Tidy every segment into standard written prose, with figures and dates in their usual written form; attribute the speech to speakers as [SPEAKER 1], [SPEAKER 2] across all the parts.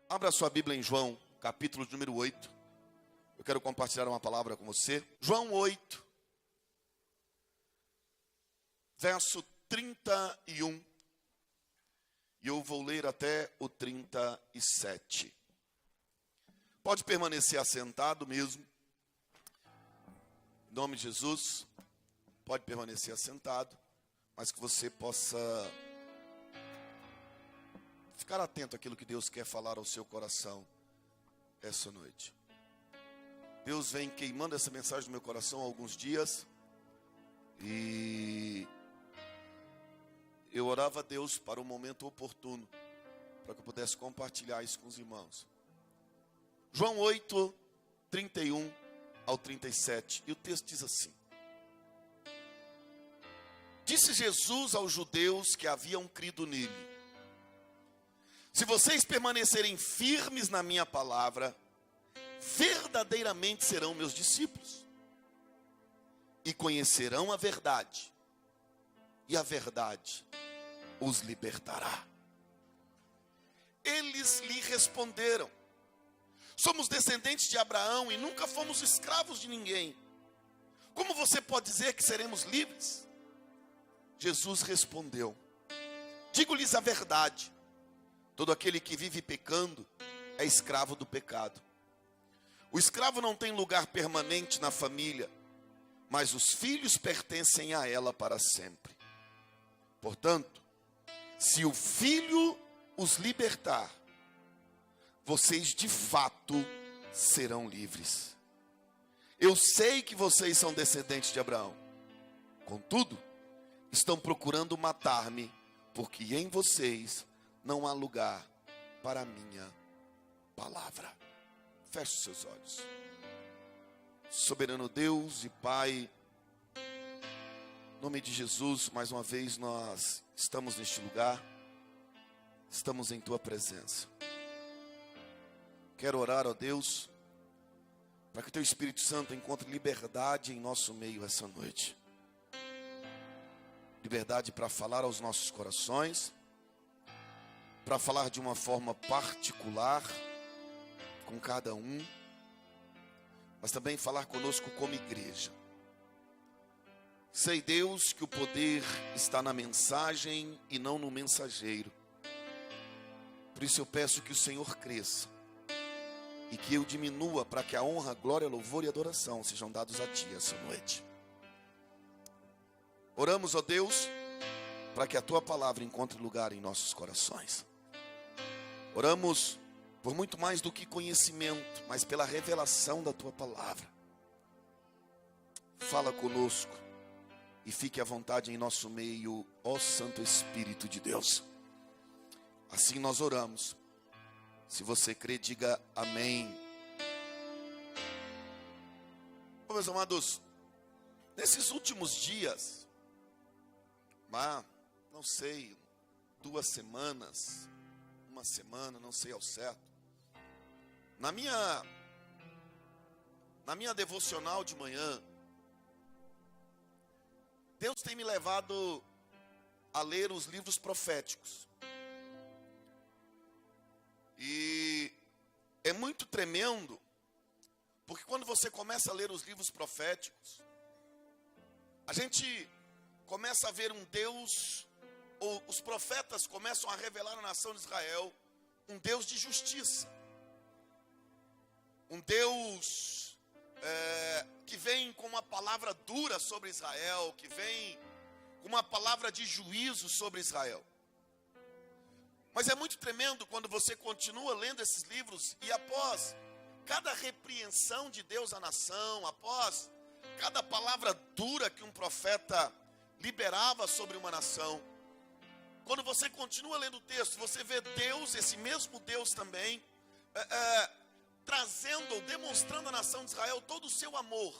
[SPEAKER 1] Abra sua Bíblia em João, capítulo número 8. Eu quero compartilhar uma palavra com você. João 8, verso 31. E eu vou ler até o 37. Pode permanecer assentado mesmo. Em nome de Jesus. Pode permanecer assentado. Mas que você possa ficar atento àquilo que Deus quer falar ao seu coração essa noite. Deus vem queimando essa mensagem no meu coração há alguns dias. E eu orava a Deus para o momento oportuno, para que eu pudesse compartilhar isso com os irmãos. João 8, 31 ao 37. E o texto diz assim: Disse Jesus aos judeus que haviam crido nele: Se vocês permanecerem firmes na minha palavra, verdadeiramente serão meus discípulos, e conhecerão a verdade, e a verdade os libertará. Eles lhe responderam: Somos descendentes de Abraão e nunca fomos escravos de ninguém. Como você pode dizer que seremos livres? Jesus respondeu: Digo-lhes a verdade. Todo aquele que vive pecando é escravo do pecado. O escravo não tem lugar permanente na família, mas os filhos pertencem a ela para sempre. Portanto, se o Filho os libertar, vocês de fato serão livres. Eu sei que vocês são descendentes de Abraão. Contudo, estão procurando matar-me, porque em vocês não há lugar para a minha palavra. Feche os seus olhos. Soberano Deus e Pai, em nome de Jesus, mais uma vez nós estamos neste lugar, estamos em Tua presença. Quero orar, ó Deus, para que Teu Espírito Santo encontre liberdade em nosso meio essa noite. Liberdade para falar aos nossos corações, para falar de uma forma particular com cada um, mas também falar conosco como igreja. Sei, Deus, que o poder está na mensagem e não no mensageiro. Por isso eu peço que o Senhor cresça e que eu diminua, para que a honra, glória, louvor e adoração sejam dados a Ti essa noite. Oramos, ó Deus, para que a Tua palavra encontre lugar em nossos corações. Oramos por muito mais do que conhecimento, mas pela revelação da Tua palavra. Fala conosco e fique à vontade em nosso meio, ó Santo Espírito de Deus. Assim nós oramos. Se você crê, diga amém. Bom, meus amados, nesses últimos dias, não sei, 2 semanas, uma semana, não sei ao certo, na minha devocional de manhã, Deus tem me levado a ler os livros proféticos. E é muito tremendo, porque quando você começa a ler os livros proféticos, a gente começa a ver um Deus, ou os profetas começam a revelar à nação de Israel um Deus de justiça. Um Deus que vem com uma palavra dura sobre Israel, que vem com uma palavra de juízo sobre Israel. Mas é muito tremendo quando você continua lendo esses livros e após cada repreensão de Deus à nação, após cada palavra dura que um profeta liberava sobre uma nação, quando você continua lendo o texto, você vê Deus, esse mesmo Deus também, trazendo ou demonstrando à nação de Israel todo o seu amor,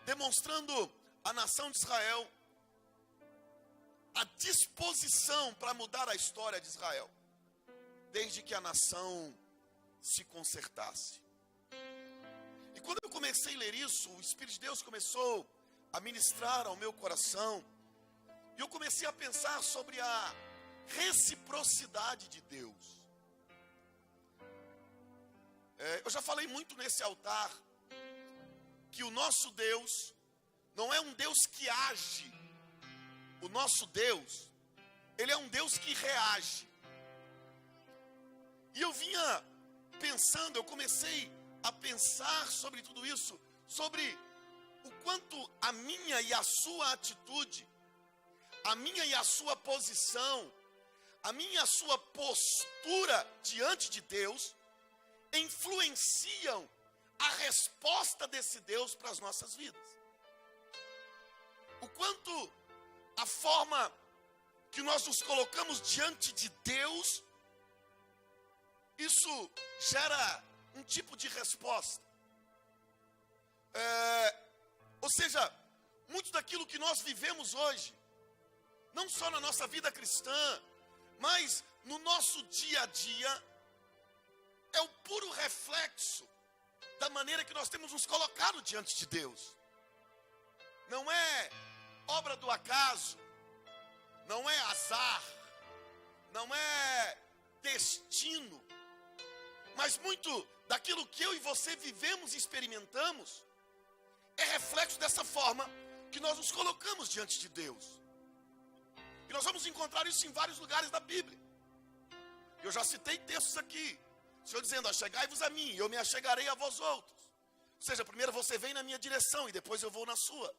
[SPEAKER 1] demonstrando à nação de Israel a disposição para mudar a história de Israel, desde que a nação se consertasse. E quando eu comecei a ler isso, o Espírito de Deus começou a ministrar ao meu coração, e eu comecei a pensar sobre a reciprocidade de Deus. Eu já falei muito nesse altar que o nosso Deus não é um Deus que age. O nosso Deus, Ele é um Deus que reage. E eu vinha pensando, eu comecei a pensar sobre tudo isso, sobre o quanto a minha e a sua atitude, a minha e a sua posição, a minha e a sua postura diante de Deus influenciam a resposta desse Deus para as nossas vidas. O quanto a forma que nós nos colocamos diante de Deus, isso gera um tipo de resposta. Ou seja, muito daquilo que nós vivemos hoje, não só na nossa vida cristã, mas no nosso dia a dia, é o puro reflexo da maneira que nós temos nos colocado diante de Deus. Não é obra do acaso, não é azar, não é destino, mas muito daquilo que eu e você vivemos e experimentamos é reflexo dessa forma que nós nos colocamos diante de Deus. E nós vamos encontrar isso em vários lugares da Bíblia. Eu já citei textos aqui, o Senhor dizendo: achegai-vos a mim, e eu me achegarei a vós outros. Ou seja, primeiro você vem na minha direção e depois eu vou na sua.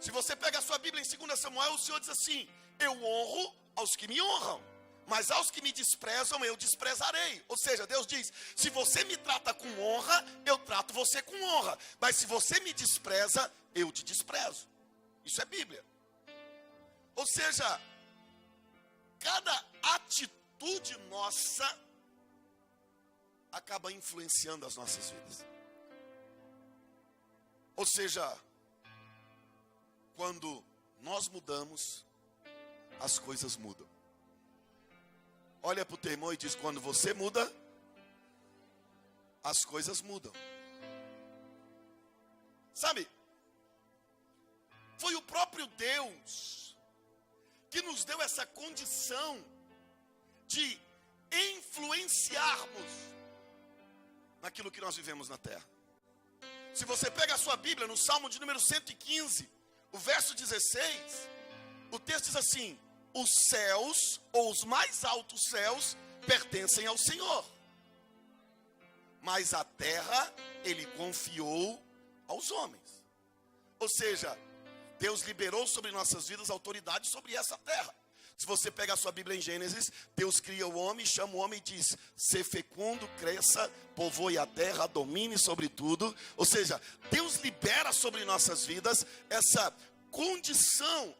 [SPEAKER 1] Se você pega a sua Bíblia em 2 Samuel, o Senhor diz assim: eu honro aos que me honram, mas aos que me desprezam eu desprezarei. Ou seja, Deus diz: se você me trata com honra, eu trato você com honra, mas se você me despreza, eu te desprezo. Isso é Bíblia. Ou seja, cada atitude nossa acaba influenciando as nossas vidas. Ou seja, quando nós mudamos, as coisas mudam. Olha para o teu irmão e diz: quando você muda, as coisas mudam. Sabe, foi o próprio Deus que nos deu essa condição de influenciarmos naquilo que nós vivemos na terra. Se você pega a sua Bíblia, no Salmo de número 115, o verso 16, o texto diz assim: os céus, ou os mais altos céus, pertencem ao Senhor, mas a terra Ele confiou aos homens. Ou seja, Deus liberou sobre nossas vidas autoridade sobre essa terra. Se você pega a sua Bíblia em Gênesis, Deus cria o homem, chama o homem e diz: ser fecundo, cresça, povoe a terra, domine sobre tudo. Ou seja, Deus libera sobre nossas vidas essa condição.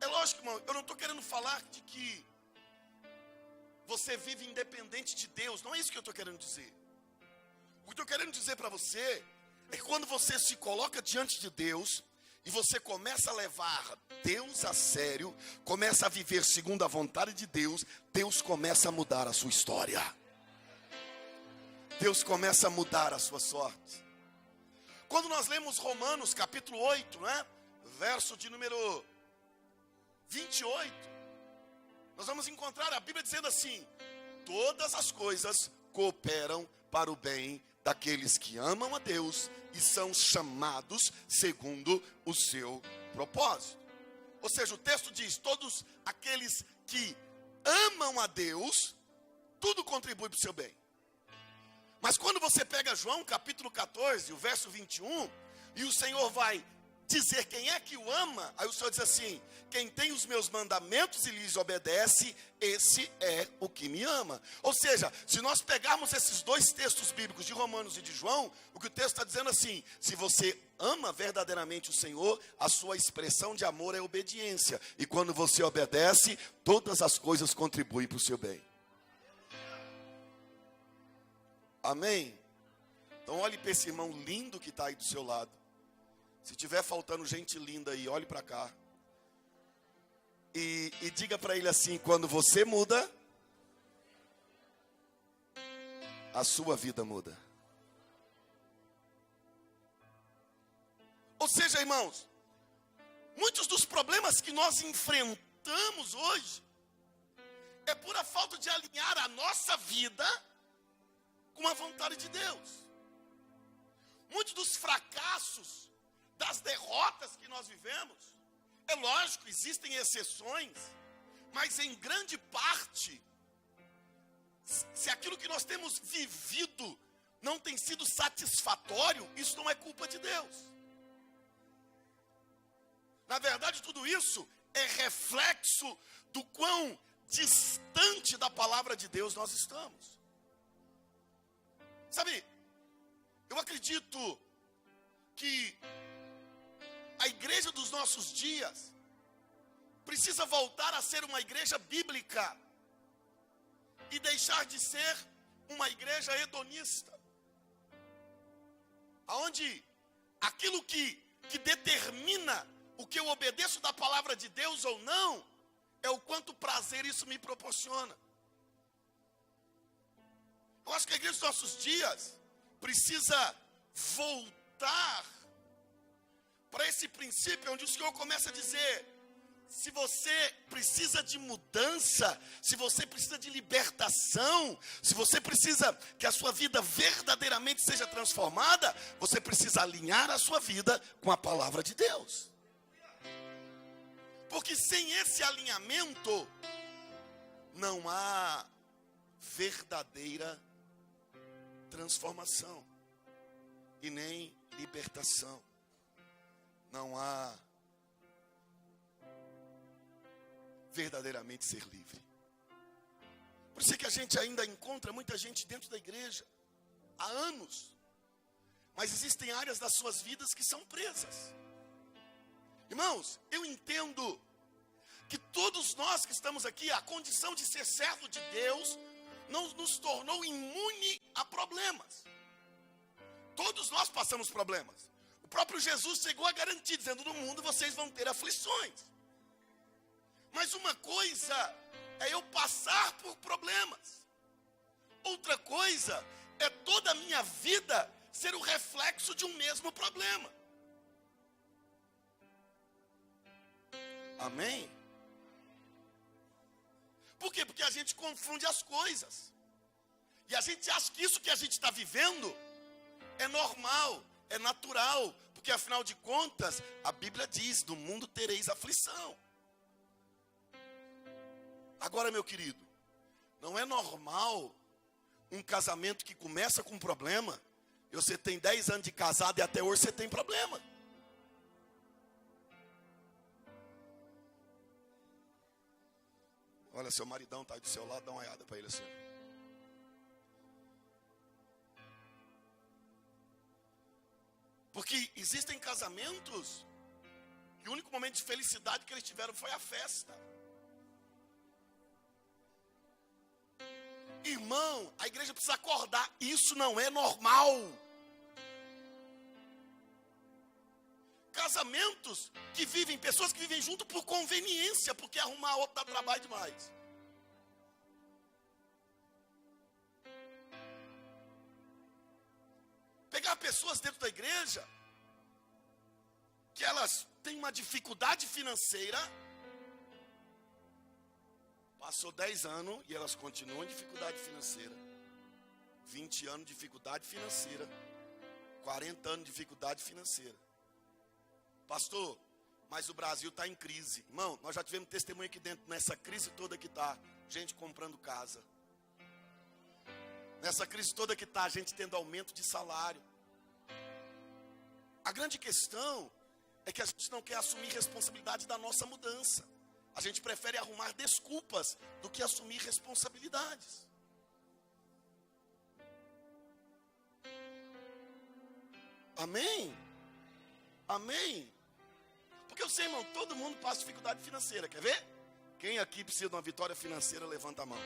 [SPEAKER 1] É lógico, irmão, eu não estou querendo falar de que você vive independente de Deus. Não é isso que eu estou querendo dizer. O que eu estou querendo dizer para você é que quando você se coloca diante de Deus e você começa a levar Deus a sério, começa a viver segundo a vontade de Deus, Deus começa a mudar a sua história. Deus começa a mudar a sua sorte. Quando nós lemos Romanos capítulo 8, né, verso de número 28, nós vamos encontrar a Bíblia dizendo assim: todas as coisas cooperam para o bem daqueles que amam a Deus e são chamados segundo o seu propósito. Ou seja, o texto diz: todos aqueles que amam a Deus, tudo contribui para o seu bem. Mas quando você pega João capítulo 14, o verso 21, e o Senhor vai dizer quem é que o ama, aí o Senhor diz assim: quem tem os meus mandamentos e lhes obedece, esse é o que me ama. Ou seja, se nós pegarmos esses dois textos bíblicos de Romanos e de João, o que o texto está dizendo assim: se você ama verdadeiramente o Senhor, a sua expressão de amor é obediência, e quando você obedece, todas as coisas contribuem para o seu bem. Amém? Então olhe para esse irmão lindo que está aí do seu lado. Se tiver faltando gente linda aí, olhe para cá. E diga para ele assim: quando você muda, a sua vida muda. Ou seja, irmãos, muitos dos problemas que nós enfrentamos enfrentamos hoje é pura falta de alinhar a nossa vida com a vontade de Deus. Muitos dos fracassos, das derrotas que nós vivemos, é lógico, existem exceções, mas em grande parte, se aquilo que nós temos vivido não tem sido satisfatório, isso não é culpa de Deus. Na verdade, tudo isso é reflexo do quão distante da palavra de Deus nós estamos. Sabe, eu acredito que a igreja dos nossos dias precisa voltar a ser uma igreja bíblica e deixar de ser uma igreja hedonista, aonde aquilo que determina o que eu obedeço da palavra de Deus ou não é o quanto prazer isso me proporciona. Eu acho que a igreja dos nossos dias precisa voltar para esse princípio onde o Senhor começa a dizer: se você precisa de mudança, se você precisa de libertação, se você precisa que a sua vida verdadeiramente seja transformada, você precisa alinhar a sua vida com a palavra de Deus. Porque sem esse alinhamento, não há verdadeira transformação e nem libertação. Não há verdadeiramente ser livre. Por isso é que a gente ainda encontra muita gente dentro da igreja há anos, mas existem áreas das suas vidas que são presas. Irmãos, eu entendo que todos nós que estamos aqui, a condição de ser servo de Deus não nos tornou imune a problemas. Todos nós passamos problemas. O próprio Jesus chegou a garantir, dizendo: no mundo vocês vão ter aflições. Mas uma coisa é eu passar por problemas. Outra coisa é toda a minha vida ser o reflexo de um mesmo problema. Amém? Por quê? Porque a gente confunde as coisas. E a gente acha que isso que a gente está vivendo é normal, é natural. Porque afinal de contas, a Bíblia diz: no mundo tereis aflição. Agora, meu querido, não é normal um casamento que começa com problema, e você tem 10 anos de casado e até hoje você tem problema. Olha, seu maridão está aí do seu lado, dá uma olhada para ele assim. Porque existem casamentos que o único momento de felicidade que eles tiveram foi a festa. Irmão, a igreja precisa acordar, isso não é normal. Casamentos que vivem, pessoas que vivem junto por conveniência, porque arrumar outro dá trabalho demais. Pegar pessoas dentro da igreja que elas têm uma dificuldade financeira, passou 10 anos e elas continuam em dificuldade financeira. 20 anos de dificuldade financeira. 40 anos de dificuldade financeira. Pastor, mas o Brasil está em crise. Irmão, nós já tivemos testemunho aqui dentro, nessa crise toda que está, gente comprando casa. Nessa crise toda que está, gente tendo aumento de salário. A grande questão é que a gente não quer assumir responsabilidade da nossa mudança. A gente prefere arrumar desculpas do que assumir responsabilidades. Amém? Amém? Porque eu sei, irmão, todo mundo passa dificuldade financeira, quer ver? Quem aqui precisa de uma vitória financeira, levanta a mão.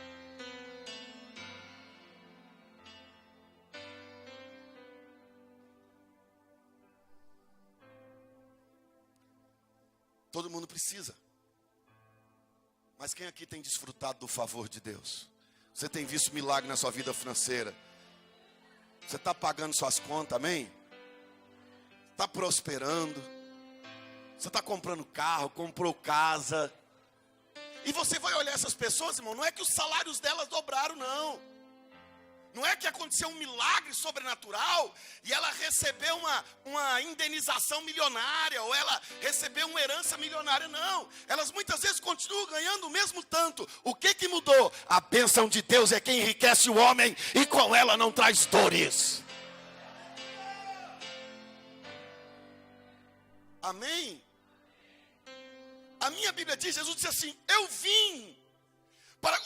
[SPEAKER 1] Todo mundo precisa. Mas quem aqui tem desfrutado do favor de Deus? Você tem visto milagre na sua vida financeira? Você está pagando suas contas, amém? Está prosperando? Você está comprando carro, comprou casa? E você vai olhar essas pessoas, irmão, não é que os salários delas dobraram, não. Não é que aconteceu um milagre sobrenatural e ela recebeu uma indenização milionária, ou ela recebeu uma herança milionária, não. Elas muitas vezes continuam ganhando o mesmo tanto. O que mudou? A bênção de Deus é quem enriquece o homem e com ela não traz dores. Amém? A minha Bíblia diz, Jesus disse assim, eu vim para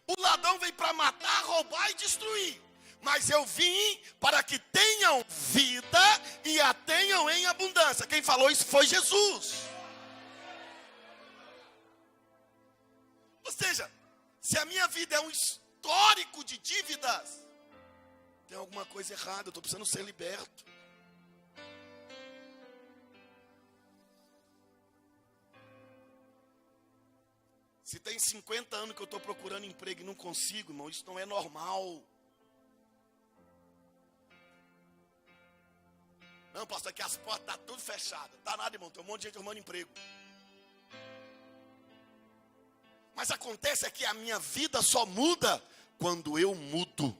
[SPEAKER 1] o ladrão veio para matar, roubar e destruir. Mas eu vim para que tenham vida e a tenham em abundância. Quem falou isso foi Jesus. Ou seja, se a minha vida é um histórico de dívidas, tem alguma coisa errada, eu estou precisando ser liberto. Se tem 50 anos que eu estou procurando emprego e não consigo, irmão, isso não é normal. Não, pastor, aqui as portas estão tudo fechadas. Tá nada, irmão, tem um monte de gente arrumando emprego. Mas acontece é que a minha vida só muda quando eu mudo.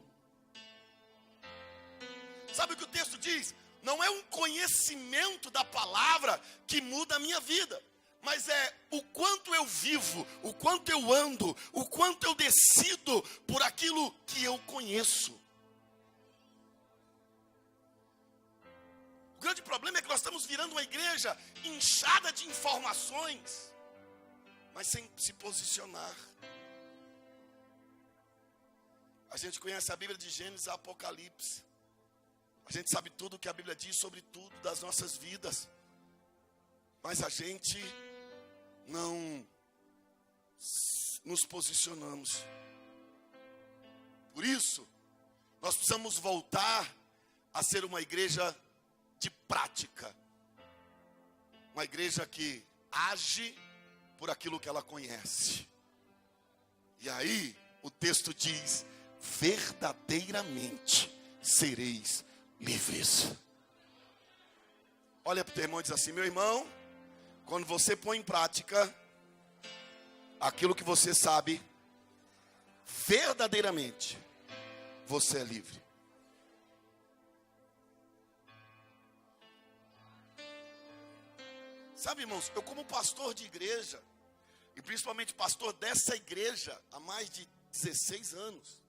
[SPEAKER 1] Sabe o que o texto diz? Não é um conhecimento da palavra que muda a minha vida. Mas é o quanto eu vivo, o quanto eu ando, o quanto eu decido por aquilo que eu conheço. O grande problema é que nós estamos virando uma igreja inchada de informações, mas sem se posicionar. A gente conhece a Bíblia de Gênesis a Apocalipse. A gente sabe tudo o que a Bíblia diz sobre tudo das nossas vidas. Mas a gente não nos posicionamos. Por isso, nós precisamos voltar a ser uma igreja de prática. Uma igreja que age por aquilo que ela conhece. E aí, o texto diz, verdadeiramente sereis livres. Olha para o teu irmão e diz assim, meu irmão, quando você põe em prática aquilo que você sabe, verdadeiramente, você é livre. Sabe, irmãos, eu como pastor de igreja, e principalmente pastor dessa igreja, há mais de 16 anos,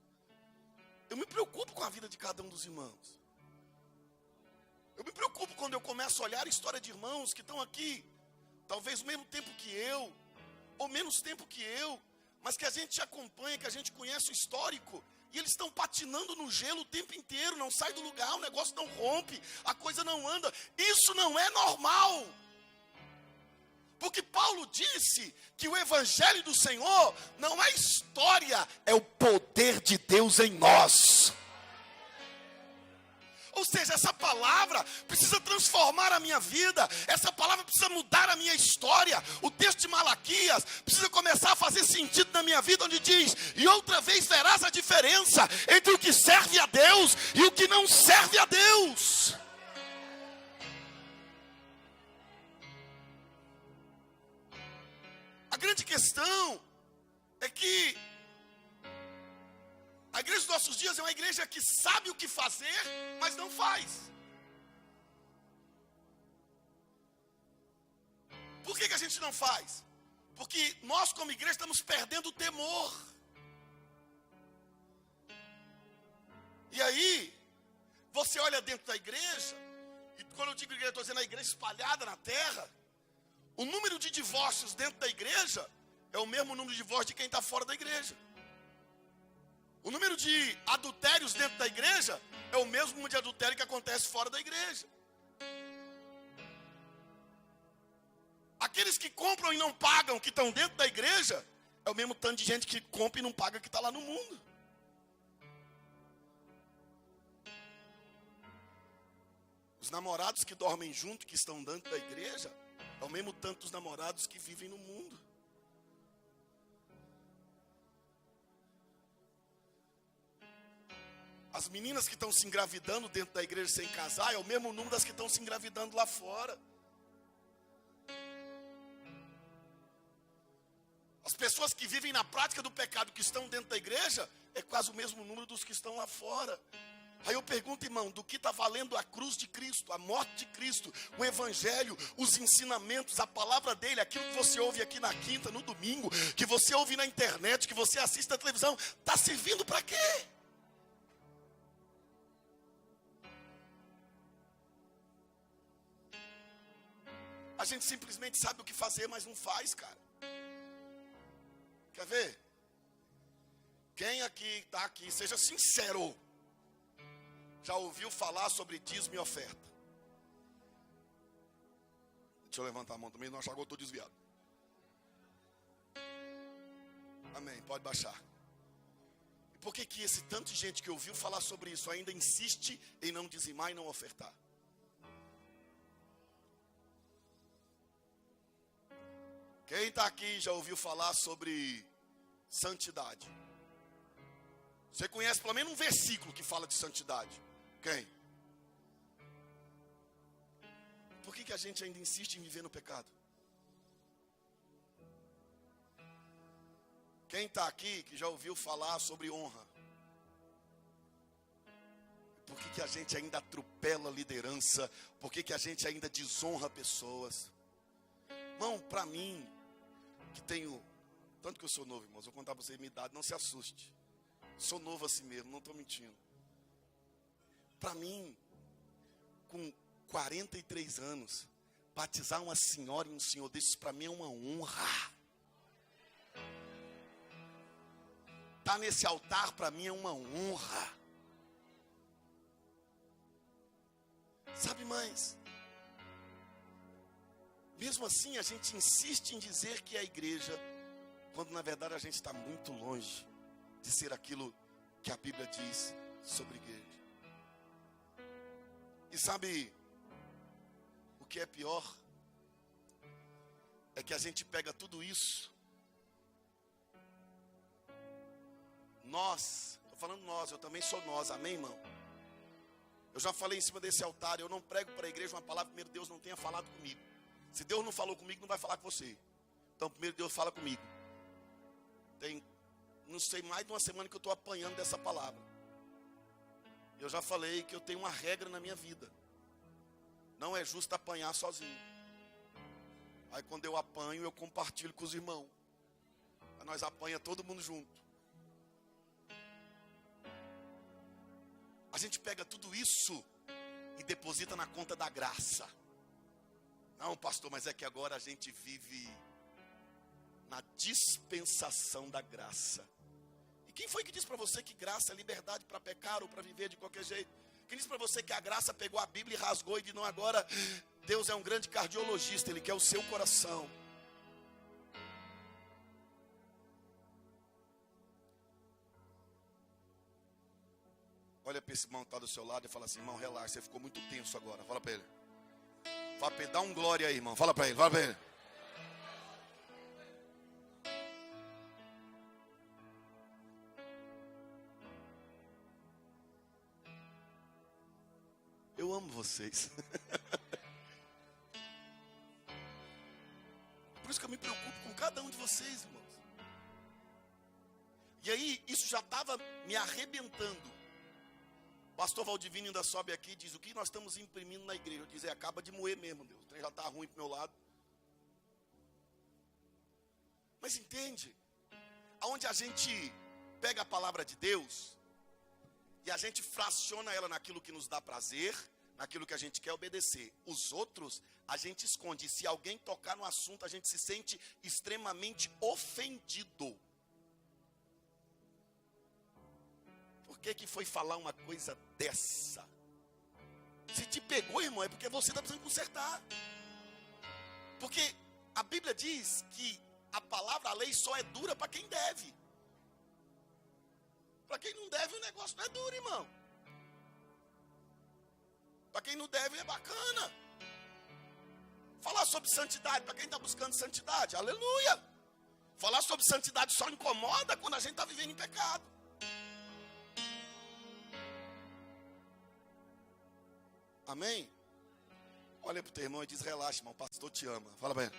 [SPEAKER 1] eu me preocupo com a vida de cada um dos irmãos. Eu me preocupo quando eu começo a olhar a história de irmãos que estão aqui, talvez o mesmo tempo que eu, ou menos tempo que eu, mas que a gente acompanha, que a gente conhece o histórico, e eles estão patinando no gelo o tempo inteiro, não sai do lugar, o negócio não rompe, a coisa não anda. Isso não é normal. Porque Paulo disse que o evangelho do Senhor não é história, é o poder de Deus em nós. Ou seja, essa palavra precisa transformar a minha vida, essa palavra precisa mudar a minha história. O texto de Malaquias precisa começar a fazer sentido na minha vida, onde diz, e outra vez verás a diferença entre o que serve a Deus e o que não serve a Deus. A grande questão é que a igreja dos nossos dias é uma igreja que sabe o que fazer, mas não faz. Por que a gente não faz? Porque nós como igreja estamos perdendo o temor. E aí, você olha dentro da igreja, e quando eu digo igreja, eu estou dizendo a igreja espalhada na terra, o número de divórcios dentro da igreja é o mesmo número de divórcios de quem está fora da igreja. O número de adultérios dentro da igreja é o mesmo número de adultério que acontece fora da igreja. Aqueles que compram e não pagam, que estão dentro da igreja, é o mesmo tanto de gente que compra e não paga que está lá no mundo. Os namorados que dormem junto, que estão dentro da igreja, é o mesmo tanto dos namorados que vivem no mundo. As meninas que estão se engravidando dentro da igreja sem casar é o mesmo número das que estão se engravidando lá fora. As pessoas que vivem na prática do pecado, que estão dentro da igreja, é quase o mesmo número dos que estão lá fora. Aí eu pergunto, irmão, do que está valendo a cruz de Cristo, a morte de Cristo, o evangelho, os ensinamentos, a palavra dele, aquilo que você ouve aqui na quinta, no domingo, que você ouve na internet, que você assiste na televisão, está servindo para quê? A gente simplesmente sabe o que fazer, mas não faz, cara. Quer ver? Quem aqui está aqui, seja sincero, já ouviu falar sobre dízimo e oferta? Deixa eu levantar a mão também, não achar que eu estou desviado. Amém, pode baixar. E por que esse tanto de gente que ouviu falar sobre isso ainda insiste em não dizimar e não ofertar? Quem está aqui já ouviu falar sobre santidade? Você conhece pelo menos um versículo que fala de santidade? Quem? Por que a gente ainda insiste em viver no pecado? Quem está aqui que já ouviu falar sobre honra? Por que a gente ainda atropela a liderança? Por que a gente ainda desonra pessoas? Irmão, para mim, que tenho, tanto que eu sou novo, irmãos, vou contar para vocês minha idade, não se assuste. Sou novo assim mesmo, não estou mentindo. Para mim, com 43 anos, batizar uma senhora e um senhor desses, para mim é uma honra. Estar nesse altar, para mim é uma honra. Sabe mais? Mesmo assim, a gente insiste em dizer que é a igreja, quando na verdade a gente está muito longe de ser aquilo que a Bíblia diz sobre a igreja. E sabe o que é pior? É que a gente pega tudo isso. Nós, estou falando nós, eu também sou nós, amém, irmão? Eu já falei em cima desse altar, eu não prego para a igreja uma palavra, primeiro Deus não tenha falado comigo. Se Deus não falou comigo, não vai falar com você. Então primeiro Deus fala comigo. Tem, não sei, mais de uma semana que eu estou apanhando dessa palavra. Eu já falei que eu tenho uma regra na minha vida. Não é justo apanhar sozinho. Aí quando eu apanho, eu compartilho com os irmãos. Aí nós apanha todo mundo junto. A gente pega tudo isso e deposita na conta da graça. Não, pastor, mas é que agora a gente vive na dispensação da graça. E quem foi que disse para você que graça é liberdade para pecar ou para viver de qualquer jeito? Quem disse para você que a graça pegou a Bíblia e rasgou e disse, não, agora Deus é um grande cardiologista, Ele quer o seu coração. Olha para esse irmão que está do seu lado e fala assim, irmão, relaxa, você ficou muito tenso agora. Fala para ele. Fala para ele, dá um glória aí, irmão. Fala para ele, fala para ele. Eu amo vocês. Por isso que eu me preocupo com cada um de vocês, irmãos. E aí, isso já estava me arrebentando. Pastor Valdivino ainda sobe aqui e diz, o que nós estamos imprimindo na igreja? Eu diz, acaba de moer mesmo, Deus. O trem já está ruim para o meu lado. Mas entende? Aonde a gente pega a palavra de Deus e a gente fraciona ela naquilo que nos dá prazer, naquilo que a gente quer obedecer. Os outros, a gente esconde. E se alguém tocar no assunto, a gente se sente extremamente ofendido. Por que foi falar uma coisa dessa? Se te pegou, irmão, é porque você está precisando consertar. Porque a Bíblia diz que a palavra, a lei só é dura para quem deve. Para quem não deve, o negócio não é duro, irmão. Para quem não deve, é bacana. Falar sobre santidade, para quem está buscando santidade, aleluia. Falar sobre santidade só incomoda quando a gente está vivendo em pecado. Amém? Olha para o teu irmão e diz, relaxa, irmão, o pastor te ama. Fala para ele.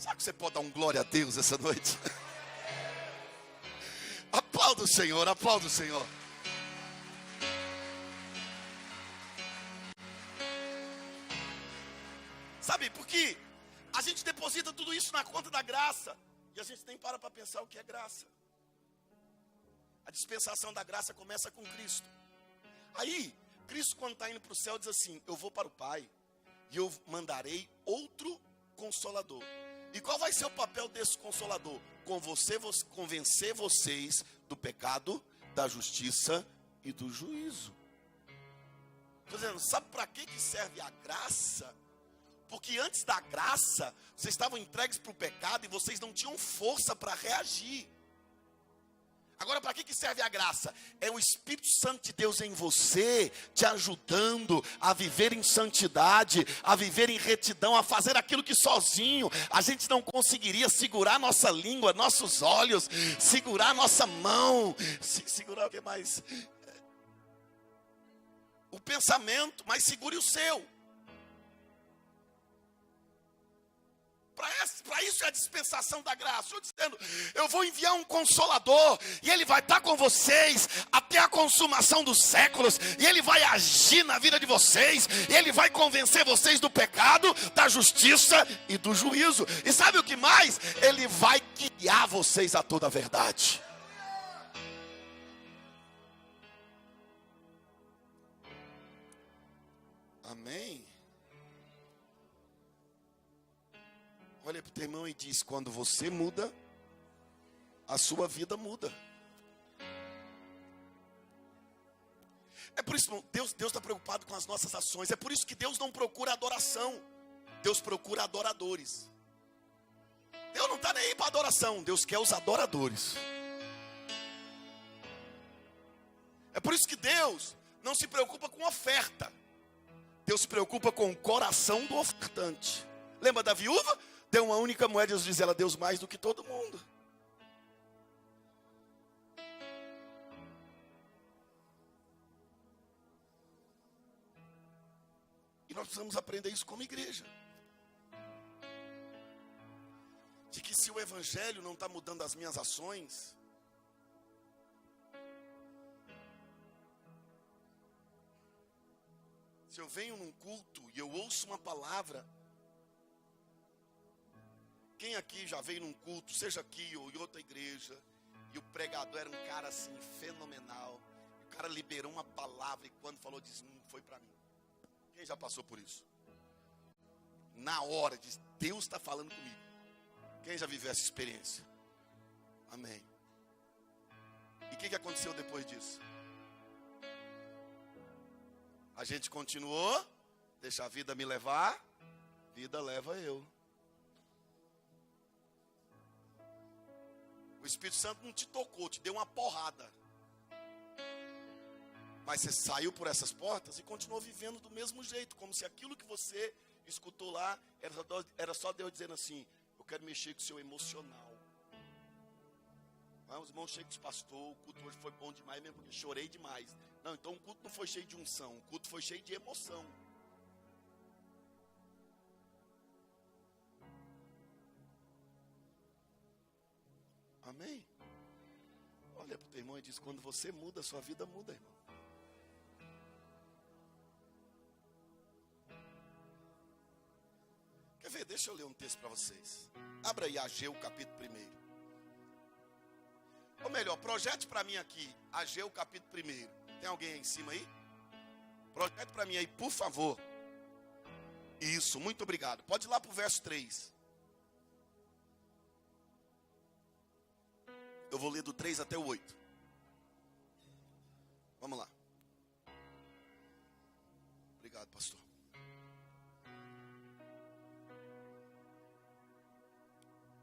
[SPEAKER 1] Sabe que você pode dar um glória a Deus essa noite? Aplauda o Senhor, aplauda o Senhor. Sabe, porque a gente deposita tudo isso na conta da graça e a gente nem para pensar o que é graça. A dispensação da graça começa com Cristo. Aí, Cristo, quando está indo para o céu, diz assim: eu vou para o Pai e eu mandarei outro Consolador. E qual vai ser o papel desse Consolador? Convencer vocês do pecado, da justiça e do juízo. Estou dizendo, sabe para que serve a graça? Porque antes da graça, vocês estavam entregues para o pecado e vocês não tinham força para reagir. Agora, para que serve a graça? É o Espírito Santo de Deus em você, te ajudando a viver em santidade, a viver em retidão, a fazer aquilo que sozinho a gente não conseguiria. Segurar nossa língua, nossos olhos, segurar nossa mão, segurar o que mais? O pensamento, mas segure o seu. Para isso é a dispensação da graça. Eu dizendo, eu vou enviar um Consolador e ele vai estar com vocês até a consumação dos séculos, e ele vai agir na vida de vocês, e ele vai convencer vocês do pecado, da justiça e do juízo. E sabe o que mais? Ele vai guiar vocês a toda a verdade. Amém? Olha para o teu irmão e diz: quando você muda, a sua vida muda. É por isso, irmão, Deus está preocupado com as nossas ações. É por isso que Deus não procura adoração. Deus procura adoradores. Deus não está nem aí para adoração. Deus quer os adoradores. É por isso que Deus não se preocupa com oferta. Deus se preocupa com o coração do ofertante. Lembra da viúva? Deu uma única moeda, Jesus diz: ela deu mais do que todo mundo. E nós precisamos aprender isso como igreja. De que se o evangelho não está mudando as minhas ações, se eu venho num culto e eu ouço uma palavra. Quem aqui já veio num culto, seja aqui ou em outra igreja, e o pregador era um cara assim, fenomenal. O cara liberou uma palavra e quando falou, disse: não foi para mim. Quem já passou por isso? Na hora, diz: Deus está falando comigo. Quem já viveu essa experiência? Amém. E o que aconteceu depois disso? A gente continuou, deixa a vida me levar, vida leva eu. O Espírito Santo não te tocou, te deu uma porrada. Mas você saiu por essas portas e continuou vivendo do mesmo jeito, como se aquilo que você escutou lá era só Deus dizendo assim: eu quero mexer com o seu emocional. Os irmãos chegam e dizem: pastor, o culto hoje foi bom demais mesmo, porque chorei demais. Não, então o culto não foi cheio de unção, o culto foi cheio de emoção. Amém? Olha para o teu irmão e diz: quando você muda, a sua vida muda, irmão. Quer ver? Deixa eu ler um texto para vocês. Abra aí Ageu, capítulo 1. Ou melhor, projete para mim aqui Ageu, capítulo 1. Tem alguém aí em cima aí? Projete para mim aí, por favor. Isso, muito obrigado. Pode ir lá para o verso 3. Eu vou ler do 3 até o 8. Vamos lá. Obrigado, pastor.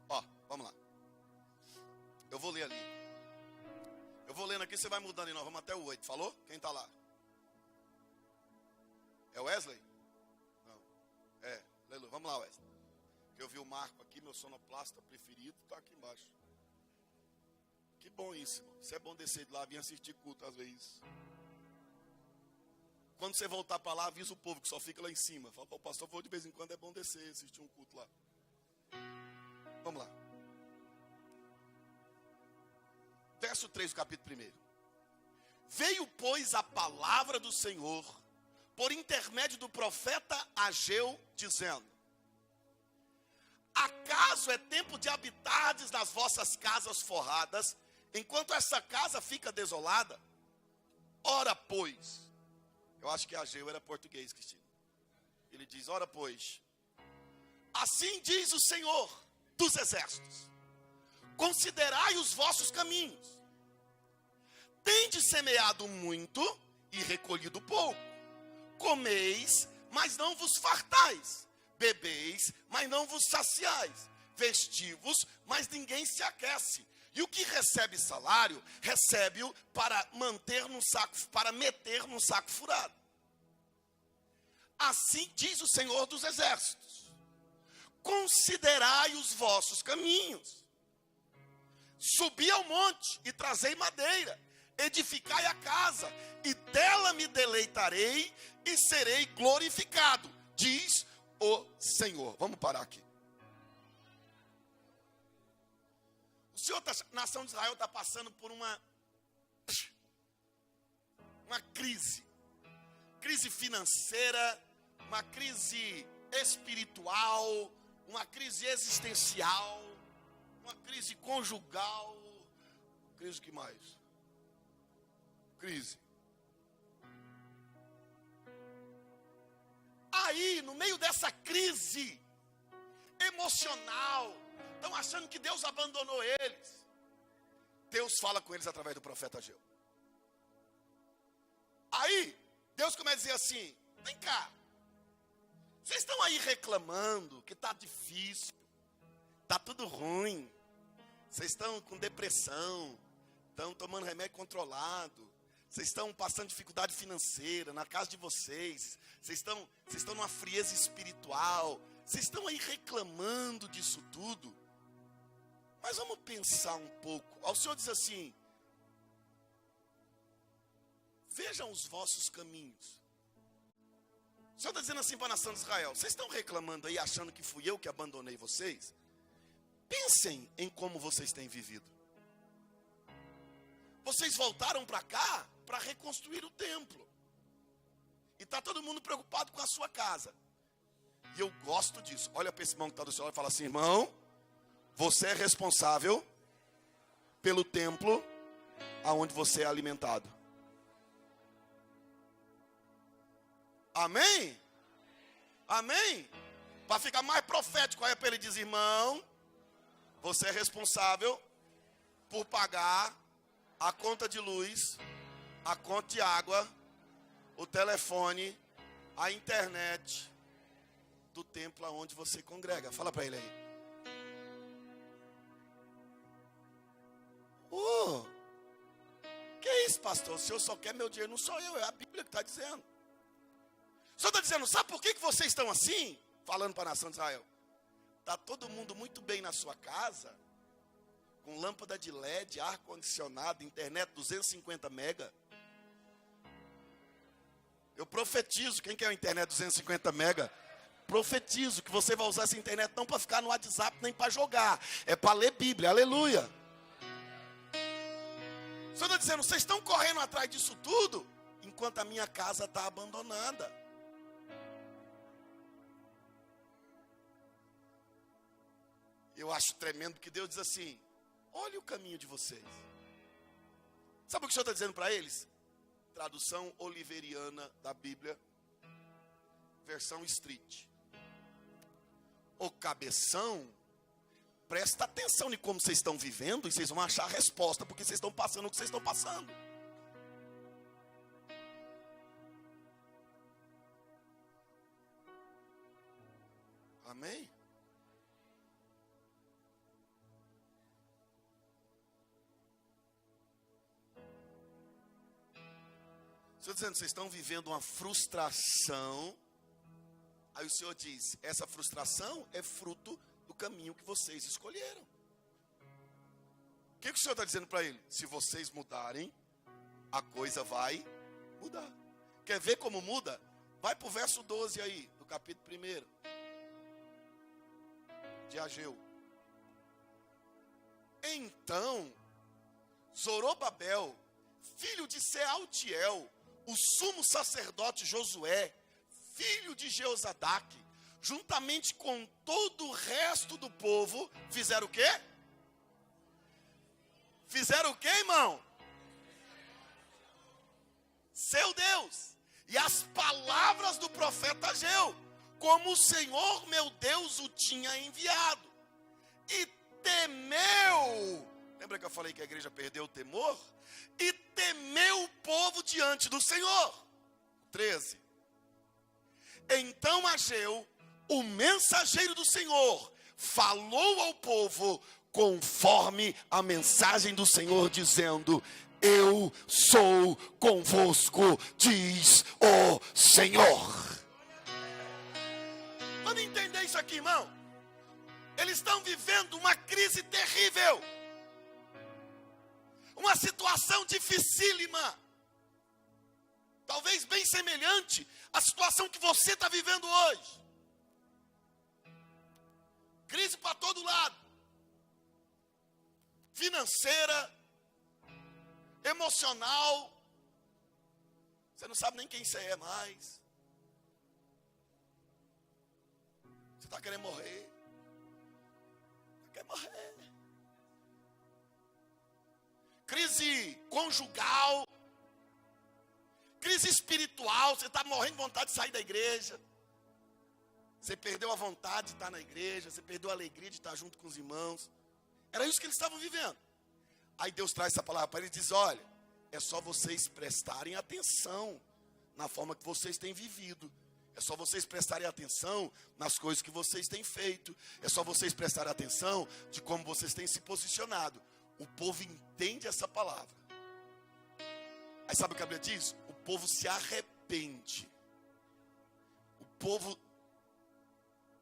[SPEAKER 1] Ó, vamos lá. Eu vou ler ali. Eu vou lendo aqui, você vai mudando e nós vamos até o 8. Falou? Quem está lá? É o Wesley? Não. É, aleluia. Vamos lá, Wesley. Eu vi o Marco aqui, meu sonoplasta preferido, está aqui embaixo. Que bom isso, irmão. Isso é bom descer de lá, vir assistir culto às vezes. Quando você voltar para lá, avisa o povo que só fica lá em cima. Fala: o pastor, vou de vez em quando, é bom descer, assistir um culto lá. Vamos lá. Verso 3 do capítulo 1. Veio, pois, a palavra do Senhor, por intermédio do profeta Ageu, dizendo: acaso é tempo de habitardes nas vossas casas forradas, enquanto essa casa fica desolada? Ora, pois, eu acho que Ageu era português, Cristina. Ele diz: ora, pois, assim diz o Senhor dos exércitos: considerai os vossos caminhos. Tendes semeado muito e recolhido pouco. Comeis, mas não vos fartais. Bebeis, mas não vos saciais. Vestivos, mas ninguém se aquece. E o que recebe salário, recebe-o para manter num saco, para meter num saco furado. Assim diz o Senhor dos exércitos: considerai os vossos caminhos. Subi ao monte e trazei madeira. Edificai a casa, e dela me deleitarei e serei glorificado, diz o Senhor. Vamos parar aqui. O Senhor, nação de Israel, está passando por uma crise. Crise financeira, uma crise espiritual, uma crise existencial, uma crise conjugal. Crise que mais? Crise. Aí, no meio dessa crise emocional, estão achando que Deus abandonou eles. Deus fala com eles através do profeta Ageu. Aí, Deus começa a dizer assim: vem cá, vocês estão aí reclamando que está difícil, está tudo ruim, vocês estão com depressão, estão tomando remédio controlado, vocês estão passando dificuldade financeira na casa de vocês estão numa frieza espiritual, vocês estão aí reclamando disso tudo. Mas vamos pensar um pouco. O Senhor diz assim: vejam os vossos caminhos. O Senhor está dizendo assim para a nação de Israel: vocês estão reclamando aí, achando que fui eu que abandonei vocês? Pensem em como vocês têm vivido. Vocês voltaram para cá para reconstruir o templo. E está todo mundo preocupado com a sua casa. E eu gosto disso. Olha para esse irmão que está do seu lado e fala assim: irmão, você é responsável pelo templo aonde você é alimentado. Amém? Amém? Para ficar mais profético, olha para ele e diz: irmão, você é responsável por pagar a conta de luz, a conta de água, o telefone, a internet do templo aonde você congrega. Fala para ele aí. Que é isso, pastor? O senhor só quer meu dinheiro? Não sou eu, é a Bíblia que está dizendo. O senhor está dizendo: sabe por que vocês estão assim? Falando para a nação de Israel. Está todo mundo muito bem na sua casa, com lâmpada de LED, ar-condicionado, internet 250 mega. Eu profetizo, quem quer uma internet 250 mega? Profetizo que você vai usar essa internet não para ficar no WhatsApp, nem para jogar. É para ler Bíblia, aleluia. O Senhor está dizendo: vocês estão correndo atrás disso tudo, enquanto a minha casa está abandonada. Eu acho tremendo que Deus diz assim: olha o caminho de vocês. Sabe o que o Senhor está dizendo para eles? Tradução oliveriana da Bíblia, versão street. O cabeção, presta atenção em como vocês estão vivendo e vocês vão achar a resposta, porque vocês estão passando o que vocês estão passando. Amém? Estou dizendo, vocês estão vivendo uma frustração. Aí o Senhor diz: essa frustração é fruto do caminho que vocês escolheram. O que o Senhor está dizendo para ele? Se vocês mudarem, a coisa vai mudar. Quer ver como muda? Vai para o verso 12 aí, do capítulo 1 de Ageu. Então, Zorobabel, filho de Sealtiel, o sumo sacerdote Josué, filho de Jeozadaque, juntamente com todo o resto do povo, fizeram o quê? Fizeram o quê, irmão? Seu Deus. E as palavras do profeta Ageu, como o Senhor meu Deus o tinha enviado. E temeu. Lembra que eu falei que a igreja perdeu o temor? E temeu o povo diante do Senhor. 13. Então Ageu, o mensageiro do Senhor, falou ao povo conforme a mensagem do Senhor, dizendo: eu sou convosco, diz o Senhor. Vamos entender isso aqui, irmão. Eles estão vivendo uma crise terrível, uma situação dificílima, talvez bem semelhante à situação que você está vivendo hoje. Crise para todo lado, financeira, emocional, você não sabe nem quem você é mais, você está querendo morrer, quer morrer. Crise conjugal, crise espiritual, você está morrendo de vontade de sair da igreja, você perdeu a vontade de estar na igreja, você perdeu a alegria de estar junto com os irmãos. Era isso que eles estavam vivendo. Aí Deus traz essa palavra para eles e diz: olha, é só vocês prestarem atenção na forma que vocês têm vivido. É só vocês prestarem atenção nas coisas que vocês têm feito. É só vocês prestarem atenção de como vocês têm se posicionado. O povo entende essa palavra. Aí sabe o que a Bíblia diz? O povo se arrepende. O povo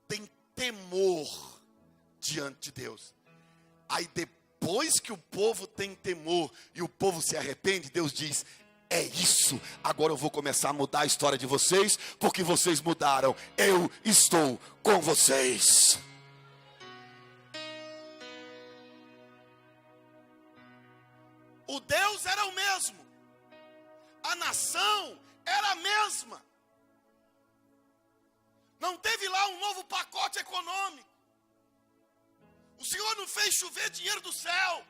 [SPEAKER 1] tem temor diante de Deus. Aí depois que o povo tem temor e o povo se arrepende, Deus diz: é isso, agora eu vou começar a mudar a história de vocês, porque vocês mudaram, eu estou com vocês. O Deus era o mesmo, a nação era a mesma, não teve lá um novo pacote econômico, o Senhor não fez chover dinheiro do céu,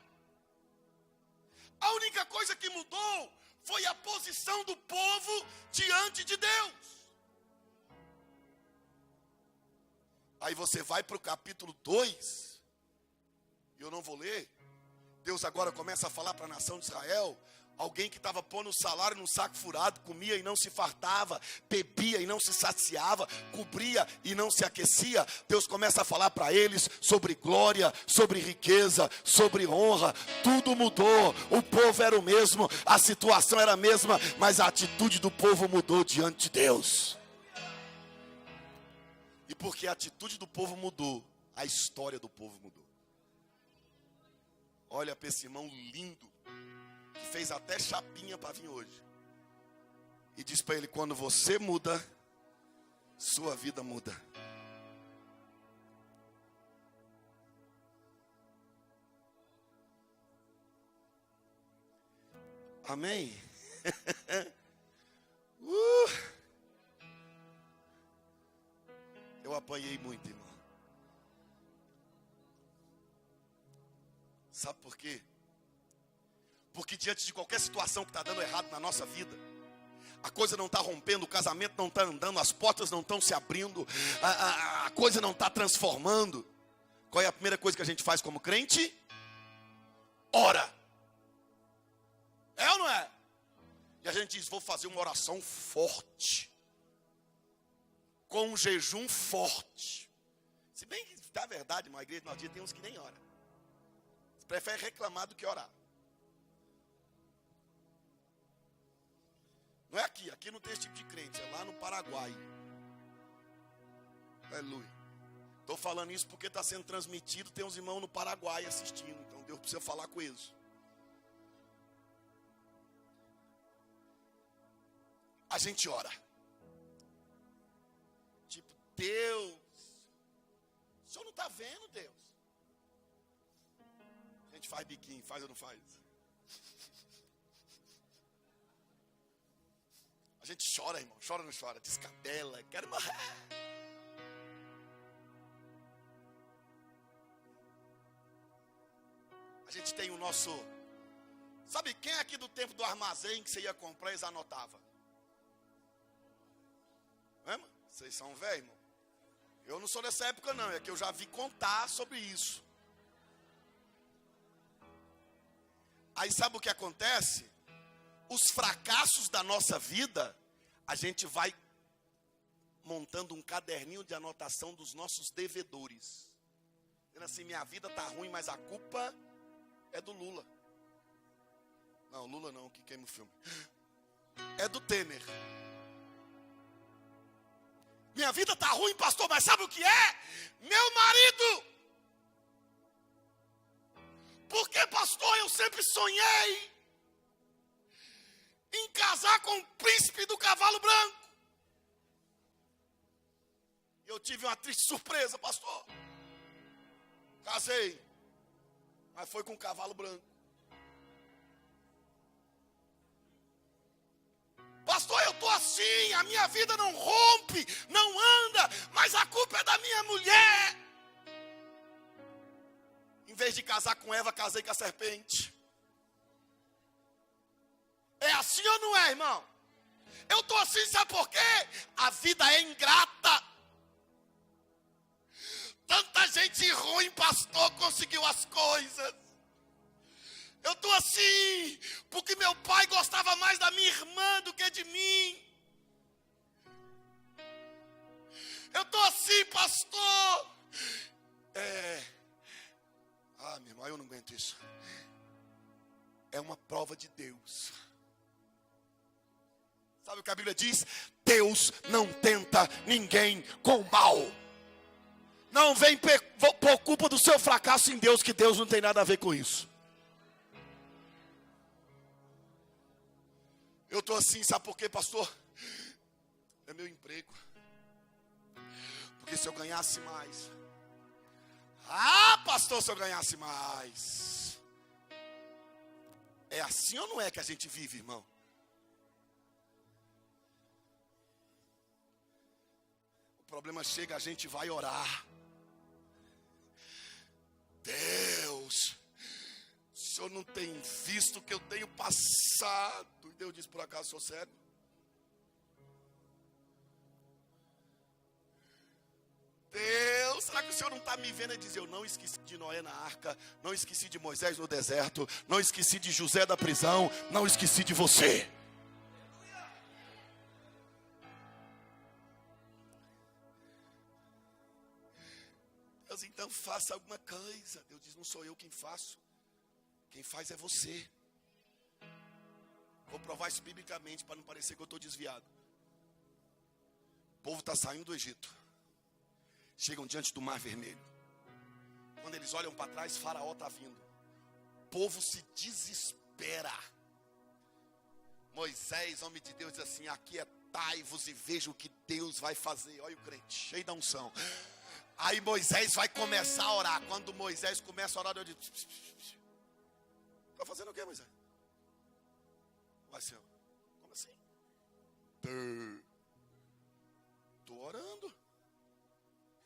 [SPEAKER 1] a única coisa que mudou foi a posição do povo diante de Deus. Aí você vai para o capítulo 2, e eu não vou ler. Deus agora começa a falar para a nação de Israel. Alguém que estava pondo o salário num saco furado, comia e não se fartava, bebia e não se saciava, cobria e não se aquecia. Deus começa a falar para eles sobre glória, sobre riqueza, sobre honra. Tudo mudou, o povo era o mesmo, a situação era a mesma, mas a atitude do povo mudou diante de Deus. E porque a atitude do povo mudou, a história do povo mudou. Olha para esse irmão lindo, que fez até chapinha para vir hoje, e diz para ele: quando você muda, sua vida muda. Amém? Eu apanhei muito, irmão. Sabe por quê? Porque diante de qualquer situação que está dando errado na nossa vida, a coisa não está rompendo, o casamento não está andando, as portas não estão se abrindo, a coisa não está transformando. Qual é a primeira coisa que a gente faz como crente? Ora. É ou não é? E a gente diz: vou fazer uma oração forte, com um jejum forte. Se bem que, na verdade, uma igreja de nosso dia tem uns que nem oram. Prefere reclamar do que orar. Não é aqui, aqui não tem esse tipo de crente, é lá no Paraguai. Aleluia. Estou falando isso porque está sendo transmitido, tem uns irmãos no Paraguai assistindo, então Deus precisa falar com eles. A gente ora. Tipo: Deus, o Senhor não está vendo, Deus? gente faz biquinho, faz ou não faz? A gente chora, irmão, chora ou não chora? Descabela, quero morrer. A gente tem o nosso... Sabe quem é aqui do tempo do armazém que você ia comprar e eles anotavam? Lembra? Vocês são velhos, irmão. Eu não sou dessa época não, é que eu já vi contar sobre isso. Aí sabe o que acontece? Os fracassos da nossa vida, a gente vai montando um caderninho de anotação dos nossos devedores. Dizendo assim, minha vida está ruim, mas a culpa é do Lula. Não, Lula não, que queima o filme. É do Temer. Minha vida está ruim, pastor, mas sabe o que é? Meu marido. Porque, pastor, eu sempre sonhei em casar com o príncipe do cavalo branco. Eu tive uma triste surpresa, pastor. Casei, mas foi com o cavalo branco. Pastor, eu estou assim, a minha vida não rompe, não anda, mas a culpa é da minha mulher. Em vez de casar com Eva, casei com a serpente. É assim ou não é, irmão? Eu estou assim, sabe por quê? A vida é ingrata. Tanta gente ruim, pastor, conseguiu as coisas. Eu estou assim, porque meu pai gostava mais da minha irmã do que de mim. Eu estou assim, pastor. Meu irmão, eu não aguento isso. É uma prova de Deus. Sabe o que a Bíblia diz? Deus não tenta ninguém com mal. Não vem por culpa do seu fracasso em Deus, que Deus não tem nada a ver com isso. Eu estou assim, sabe por quê, pastor? É meu emprego. Porque se eu ganhasse mais... pastor, se eu ganhasse mais... É assim ou não é que a gente vive, irmão? O problema chega, a gente vai orar. Deus, o Senhor não tem visto o que eu tenho passado. E Deus diz, por acaso sou cego? Deus, será que o Senhor não está me vendo? E diz, eu não esqueci de Noé na arca, não esqueci de Moisés no deserto, não esqueci de José da prisão, não esqueci de você. Deus, então faça alguma coisa. Deus diz, não sou eu quem faço, quem faz é você. Vou provar isso biblicamente para não parecer que eu estou desviado. O povo está saindo do Egito. Chegam diante do Mar Vermelho. Quando eles olham para trás, Faraó está vindo. O povo se desespera. Moisés, homem de Deus, diz assim, aquietai-vos e veja o que Deus vai fazer. Olha o crente, cheio da unção. Aí Moisés vai começar a orar. Quando Moisés começa a orar, Deus diz, está fazendo o que, Moisés? Vai, Senhor, como assim? Estou orando.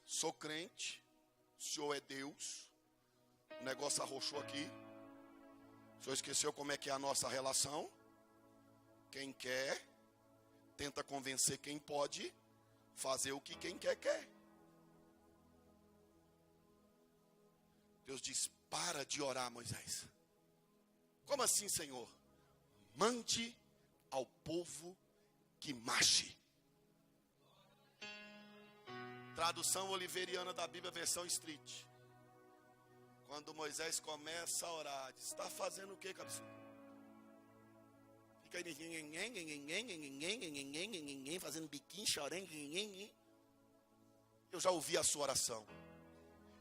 [SPEAKER 1] Sou crente, o Senhor é Deus, o negócio arrochou aqui, o Senhor esqueceu como é que é a nossa relação. Quem quer, tenta convencer quem pode, fazer o que quem quer. Deus diz, para de orar, Moisés. Como assim, Senhor? Mande ao povo que marche. Tradução oliveriana da Bíblia, versão Street. Quando Moisés começa a orar, diz, está fazendo o que, cabeça? Fica aí, fazendo biquinho, chorando. Eu já ouvi a sua oração.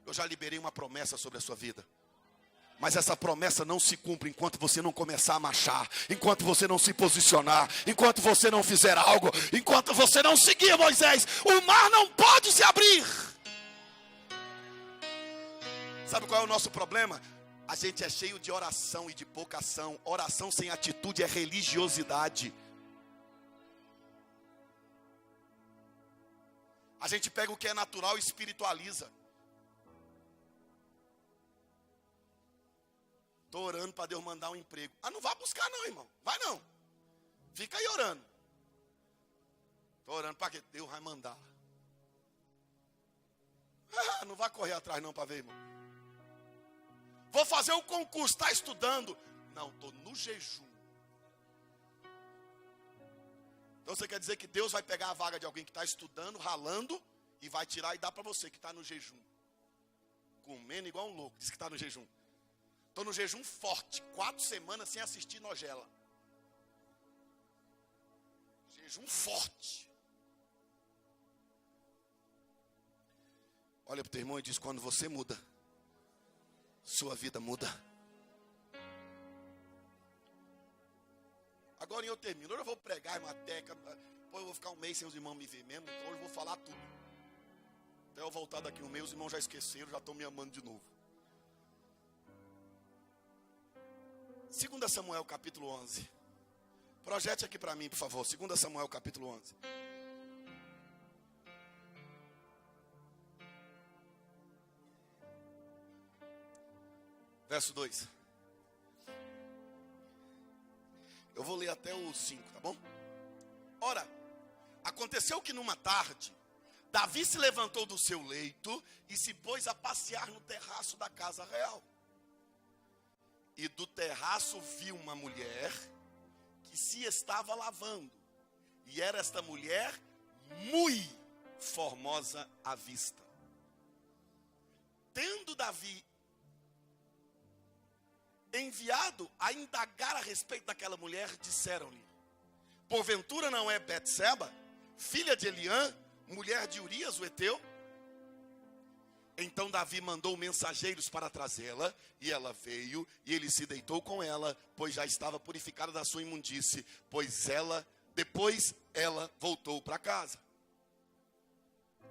[SPEAKER 1] Eu já liberei uma promessa sobre a sua vida. Mas essa promessa não se cumpre enquanto você não começar a marchar, enquanto você não se posicionar, enquanto você não fizer algo, enquanto você não seguir, Moisés, o mar não pode se abrir. Sabe qual é o nosso problema? A gente é cheio de oração e de pouca ação. Oração sem atitude é religiosidade. A gente pega o que é natural e espiritualiza. Estou orando para Deus mandar um emprego. Ah, não vá buscar não, irmão. Vai não. Fica aí orando. Estou orando para quê? Deus vai mandar. Ah, não vai correr atrás não para ver, irmão. Vou fazer o concurso, está estudando? Não, estou no jejum. Então você quer dizer que Deus vai pegar a vaga de alguém que está estudando, ralando, e vai tirar e dar para você que está no jejum. Comendo igual um louco, diz que está no jejum. Estou no jejum forte, 4 semanas sem assistir novela. Jejum forte. Olha para o teu irmão e diz, quando você muda, sua vida muda. Agora eu termino. Hoje eu vou pregar em uma teca. Depois eu vou ficar um mês sem os irmãos me ver mesmo. Então hoje eu vou falar tudo. Até eu voltar daqui um mês, os irmãos já esqueceram, já estão me amando de novo. 2 Samuel capítulo 11. Projete aqui para mim, por favor. 2 Samuel capítulo 11. Verso 2. Eu vou ler até o 5, tá bom? Ora, aconteceu que numa tarde, Davi se levantou do seu leito e se pôs a passear no terraço da casa real. E do terraço viu uma mulher que se estava lavando. E era esta mulher muito formosa à vista. Tendo Davi enviado a indagar a respeito daquela mulher, disseram-lhe: porventura não é Betseba, filha de Eliã, mulher de Urias o Heteu? Então Davi mandou mensageiros para trazê-la, e ela veio, e ele se deitou com ela, pois já estava purificada da sua imundície, depois ela voltou para casa.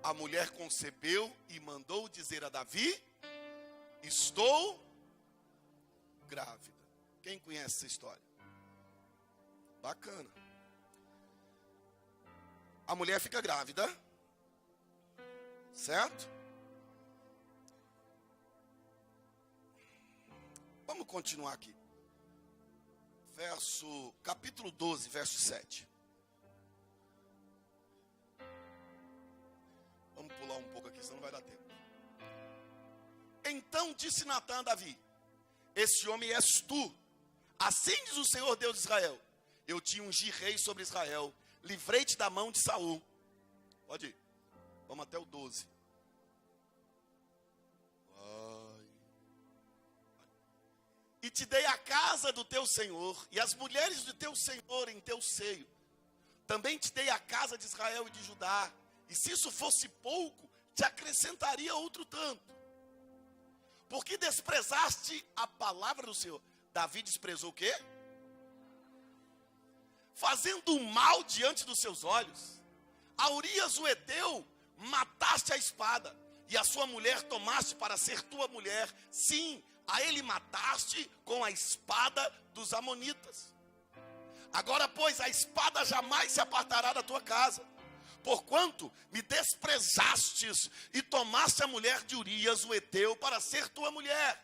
[SPEAKER 1] A mulher concebeu e mandou dizer a Davi: estou grávida. Quem conhece essa história? Bacana. A mulher fica grávida, certo? Vamos continuar aqui. Capítulo 12, verso 7. Vamos pular um pouco aqui, senão não vai dar tempo. Então disse Natã a Davi: esse homem és tu. Assim diz o Senhor Deus de Israel: eu te ungi rei sobre Israel, livrei-te da mão de Saul. Pode ir. Vamos até o 12. E te dei a casa do teu senhor, e as mulheres do teu senhor em teu seio. Também te dei a casa de Israel e de Judá. E se isso fosse pouco, te acrescentaria outro tanto. Porque desprezaste a palavra do Senhor. Davi desprezou o quê? Fazendo o mal diante dos seus olhos. A Urias o Heteu mataste a espada, e a sua mulher tomaste para ser tua mulher. Sim, a ele mataste com a espada dos amonitas. Agora, pois, a espada jamais se apartará da tua casa, porquanto me desprezastes e tomaste a mulher de Urias o Heteu para ser tua mulher.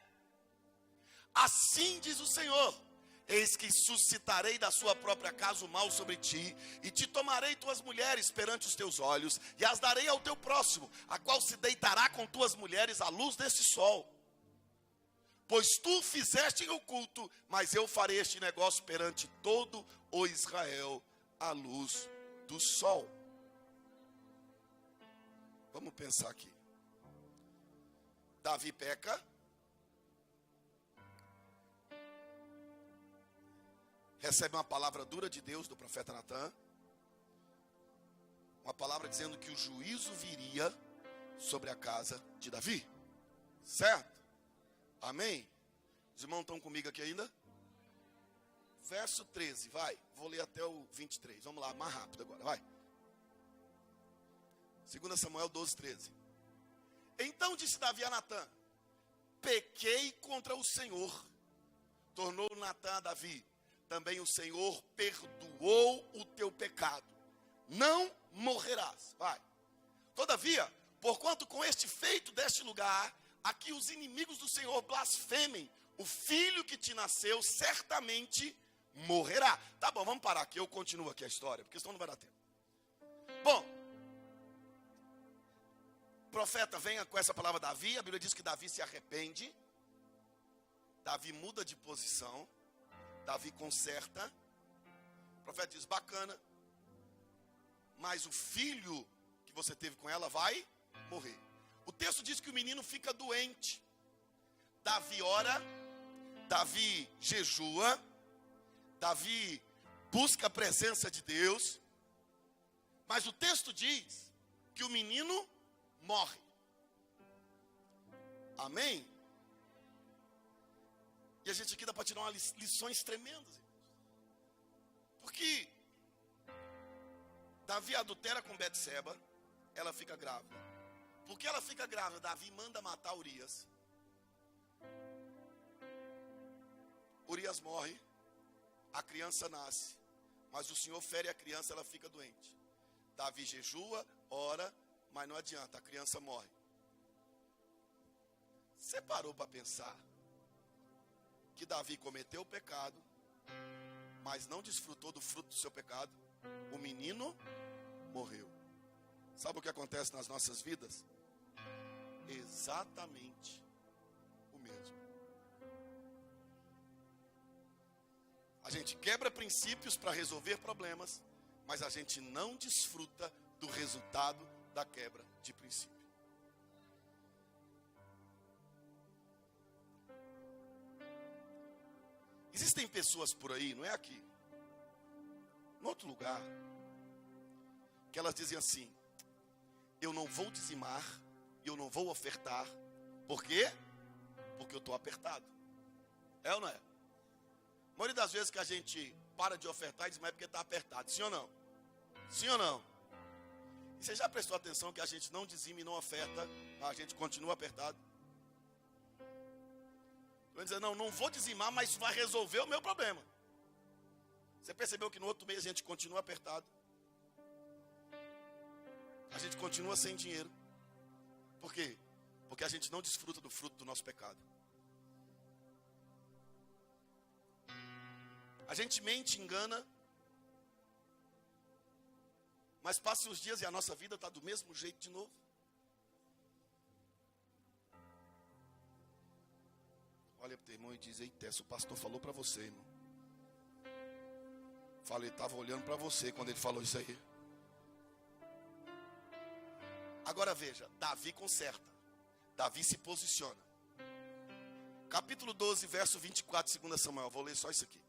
[SPEAKER 1] Assim diz o Senhor: eis que suscitarei da sua própria casa o mal sobre ti, e te tomarei tuas mulheres perante os teus olhos, e as darei ao teu próximo, a qual se deitará com tuas mulheres à luz deste sol. Pois tu fizeste em oculto, mas eu farei este negócio perante todo o Israel à luz do sol. Vamos pensar aqui. Davi peca. Recebe uma palavra dura de Deus, do profeta Natã. Uma palavra dizendo que o juízo viria sobre a casa de Davi. Certo? Amém? Os irmãos estão comigo aqui ainda? Verso 13, vai. Vou ler até o 23. Vamos lá, mais rápido agora, vai. 2 Samuel 12, 13. Então disse Davi a Natã: pequei contra o Senhor. Tornou Natã a Davi: também o Senhor perdoou o teu pecado, não morrerás. Vai. Todavia, porquanto com este feito deste lugar, aqui os inimigos do Senhor blasfemem, o filho que te nasceu certamente morrerá. Tá bom, vamos parar aqui, eu continuo aqui a história, porque senão não vai dar tempo. Bom, o profeta vem com essa palavra Davi, a Bíblia diz que Davi se arrepende, Davi muda de posição, Davi conserta, o profeta diz: bacana, mas o filho que você teve com ela vai morrer. O texto diz que o menino fica doente. Davi ora, Davi jejua, Davi busca a presença de Deus, mas o texto diz que o menino morre. Amém? E a gente aqui dá para tirar lições tremendas. Porque Davi adultera com Betseba, ela fica grávida. Porque ela fica grávida, Davi manda matar Urias. Urias morre, a criança nasce, mas o Senhor fere a criança, ela fica doente. Davi jejua, ora, mas não adianta, a criança morre. Você parou para pensar que Davi cometeu o pecado, mas não desfrutou do fruto do seu pecado? O menino morreu. Sabe o que acontece nas nossas vidas? Exatamente o mesmo. A gente quebra princípios para resolver problemas, mas a gente não desfruta do resultado da quebra de princípio. Existem pessoas por aí, não é aqui, em outro lugar, que elas dizem assim: eu não vou dizimar, eu não vou ofertar. Por quê? Porque eu estou apertado. É ou não é? A maioria das vezes que a gente para de ofertar, diz: mas é porque está apertado. Sim ou não? Sim ou não? E você já prestou atenção que a gente não dizima e não oferta, a gente continua apertado? Vai dizer: não vou dizimar, mas isso vai resolver o meu problema. Você percebeu que no outro mês a gente continua apertado? A gente continua sem dinheiro. Por quê? Porque a gente não desfruta do fruto do nosso pecado. A gente mente, engana, mas passam os dias e a nossa vida está do mesmo jeito de novo. Olha para o teu irmão e diz: eita, o pastor falou para você, irmão. Falei, estava olhando para você quando ele falou isso aí. Agora veja, Davi conserta, Davi se posiciona. Capítulo 12, verso 24, 2 Samuel, vou ler só isso aqui.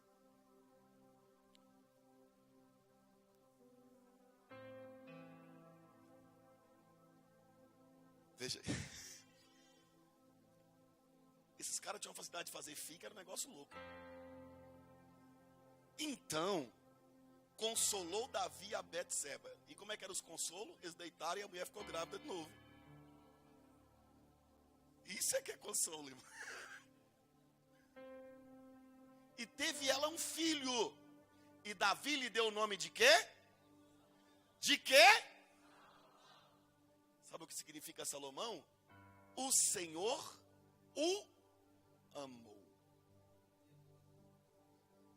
[SPEAKER 1] Veja, esses caras tinham facilidade de fazer fica, era um negócio louco. Então, consolou Davi a Betseba. E como é que eram os consolos? Eles deitaram e a mulher ficou grávida de novo. Isso é que é consolo, irmão. E teve ela um filho. E Davi lhe deu o nome de quê? De quê? Sabe o que significa Salomão? O Senhor o amou.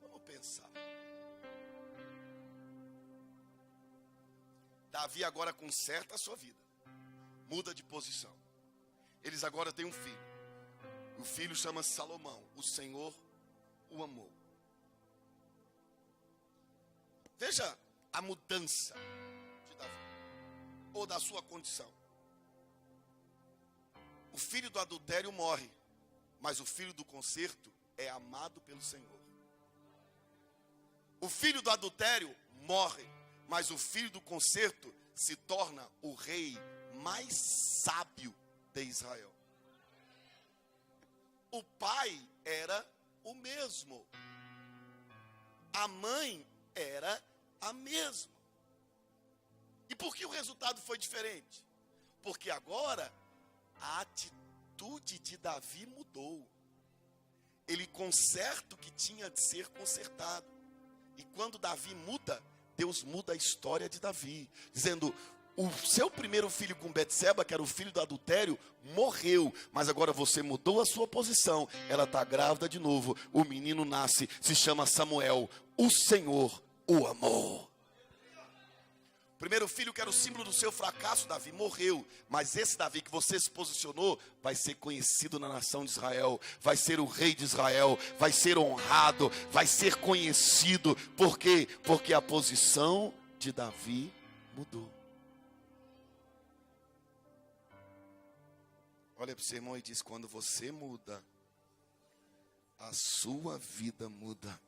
[SPEAKER 1] Vamos pensar. Davi agora conserta a sua vida, muda de posição. Eles agora têm um filho. O filho chama-se Salomão. O Senhor o amou. Veja a mudança de Davi, ou da sua condição. O filho do adultério morre, mas o filho do conserto é amado pelo Senhor. O filho do adultério morre, mas o filho do conserto se torna o rei mais sábio de Israel. O pai era o mesmo. A mãe era a mesma. E por que o resultado foi diferente? Porque agora a atitude atitude de Davi mudou. Ele conserta o que tinha de ser consertado. E quando Davi muda, Deus muda a história de Davi, dizendo: o seu primeiro filho com Betseba, que era o filho do adultério, morreu, mas agora você mudou a sua posição. Ela está grávida de novo, o menino nasce, se chama Samuel. O Senhor o amou. O primeiro filho, que era o símbolo do seu fracasso, Davi, morreu. Mas esse Davi que você se posicionou, vai ser conhecido na nação de Israel. Vai ser o rei de Israel. Vai ser honrado. Vai ser conhecido. Por quê? Porque a posição de Davi mudou. Olha para o seu irmão e diz: quando você muda, a sua vida muda.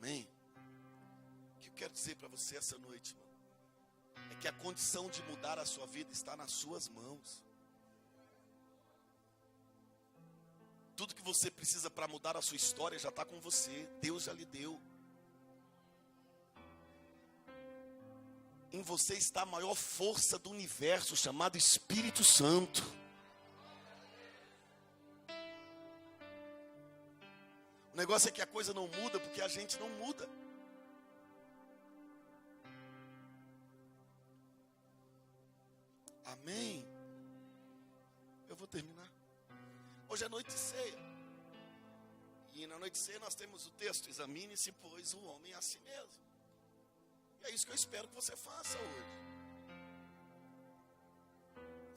[SPEAKER 1] Amém? O que eu quero dizer para você essa noite, irmão, é que a condição de mudar a sua vida está nas suas mãos. Tudo que você precisa para mudar a sua história já está com você. Deus já lhe deu. Em você está a maior força do universo, chamado Espírito Santo. O negócio é que a coisa não muda porque a gente não muda. Amém? Eu vou terminar. Hoje é noite de ceia. E na noite de ceia nós temos o texto: examine-se, pois, o homem a si mesmo. E é isso que eu espero que você faça hoje.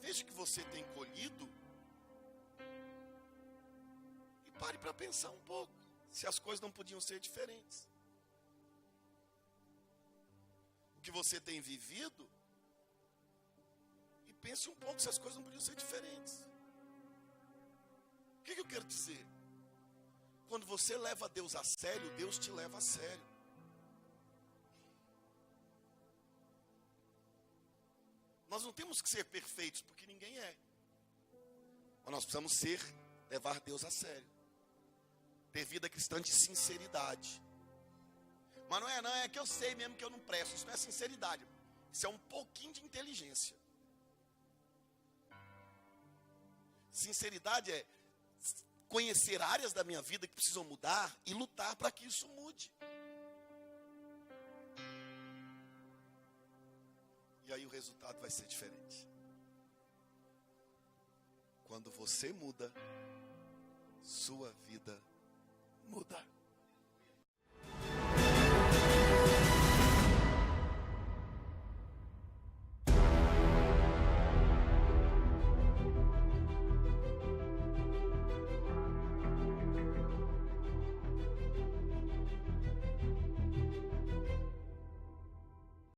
[SPEAKER 1] Veja o que você tem colhido e pare para pensar um pouco se as coisas não podiam ser diferentes. O que você tem vivido e pense um pouco se as coisas não podiam ser diferentes. O que eu quero dizer? Quando você leva Deus a sério, Deus te leva a sério. Nós não temos que ser perfeitos, porque ninguém é. Mas nós precisamos levar Deus a sério. Ter vida cristã de sinceridade. Mas não é que eu sei mesmo que eu não presto. Isso não é sinceridade. Isso é um pouquinho de inteligência. Sinceridade é conhecer áreas da minha vida que precisam mudar e lutar para que isso mude. E aí o resultado vai ser diferente. Quando você muda, sua vida muda.